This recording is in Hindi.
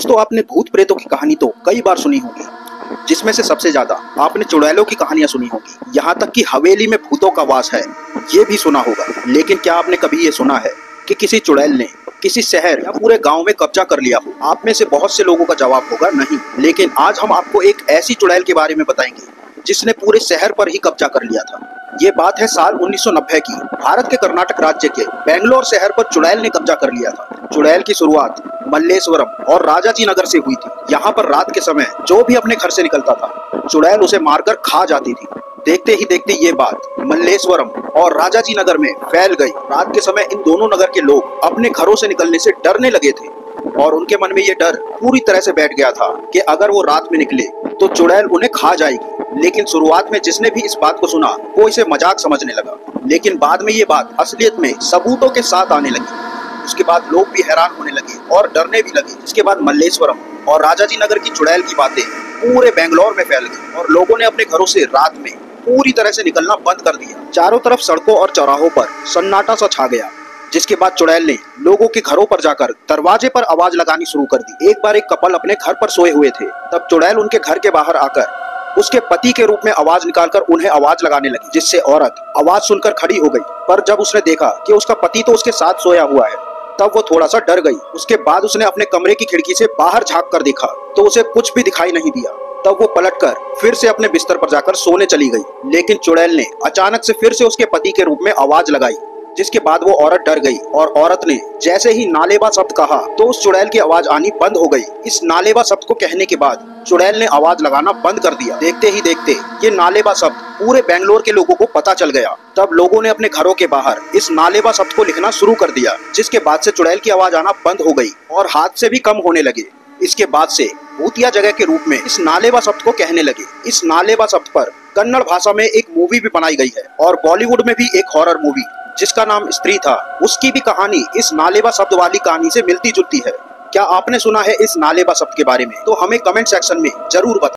दोस्तों, आपने भूत प्रेतों की कहानी तो कई बार सुनी होगी, जिसमें से सबसे ज्यादा आपने चुड़ैलों की कहानियां सुनी होगी। यहाँ तक कि हवेली में भूतों का वास है, ये भी सुना होगा। लेकिन क्या आपने कभी ये सुना है कि किसी चुड़ैल ने किसी शहर या पूरे गांव में कब्जा कर लिया हो? आप में से बहुत से लोगों का जवाब होगा नहीं। लेकिन आज हम आपको एक ऐसी चुड़ैल के बारे में बताएंगे जिसने पूरे शहर पर ही कब्जा कर लिया था। ये बात है साल 1990 की। भारत के कर्नाटक राज्य के बेंगलोर शहर पर चुड़ैल ने कब्जा कर लिया था। चुड़ैल की शुरुआत मल्लेश्वरम और राजाजी नगर से हुई थी। यहाँ पर रात के समय जो भी अपने घर से निकलता था, चुड़ैल उसे मारकर खा जाती थी। देखते ही देखते ये बात मल्लेश्वरम और राजाजी नगर में फैल गई। रात के समय इन दोनों नगर के लोग अपने घरों से निकलने से डरने लगे थे और उनके मन में ये डर पूरी तरह से बैठ गया था कि अगर वो रात में निकले तो चुड़ैल उन्हें खा जाएगी। लेकिन शुरुआत में जिसने भी इस बात को सुना वो इसे मजाक समझने लगा, लेकिन बाद में ये बात असलियत में सबूतों के साथ आने लगी। उसके बाद लोग भी हैरान होने लगे और डरने भी लगे। इसके बाद मल्लेश्वरम और राजाजी नगर की चुड़ैल की बातें पूरे बेंगलोर में फैल गई और लोगों ने अपने घरों से रात में पूरी तरह से निकलना बंद कर दिया। चारों तरफ सड़कों और चौराहों पर सन्नाटा सा छा गया। जिसके बाद चुड़ैल ने लोगों के घरों पर जाकर दरवाजे पर आवाज लगानी शुरू कर दी। एक बार एक कपल अपने घर पर सोए हुए थे, तब चुड़ैल उनके घर के बाहर आकर उसके पति के रूप में आवाज निकालकर उन्हें आवाज लगाने लगी, जिससे औरत आवाज सुनकर खड़ी हो गई। पर जब उसने देखा कि उसका पति तो उसके साथ सोया हुआ है, तब वो थोड़ा सा डर गई। उसके बाद उसने अपने कमरे की खिड़की से बाहर झांक कर देखा तो उसे कुछ भी दिखाई नहीं दिया। तब वो पलटकर फिर से अपने बिस्तर पर जाकर सोने चली गई। लेकिन चुड़ैल ने अचानक से फिर से उसके पति के रूप में आवाज लगाई, जिसके बाद वो औरत डर गई और औरत ने जैसे ही नालेबा शब्द कहा तो उस चुड़ैल की आवाज आनी बंद हो गई। इस नालेबा शब्द को कहने के बाद चुड़ैल ने आवाज लगाना बंद कर दिया। देखते ही देखते ये नालेबा शब्द पूरे बेंगलोर के लोगों को पता चल गया। तब लोगों ने अपने घरों के बाहर इस नालेबा शब्द को लिखना शुरू कर दिया, जिसके बाद से चुड़ैल की आवाज आना बंद हो गई और हाथ से भी कम होने लगे। इसके बाद से भूतिया जगह के रूप में इस नालेबा शब्द को कहने लगे। इस नालेबा शब्द पर कन्नड़ भाषा में एक मूवी भी बनाई गई है और बॉलीवुड में भी एक हॉरर मूवी जिसका नाम स्त्री था, उसकी भी कहानी इस नालेबा शब्द वाली कहानी से मिलती जुलती है। क्या आपने सुना है इस नालेबा शब्द के बारे में? तो हमें कमेंट सेक्शन में जरूर बताएं।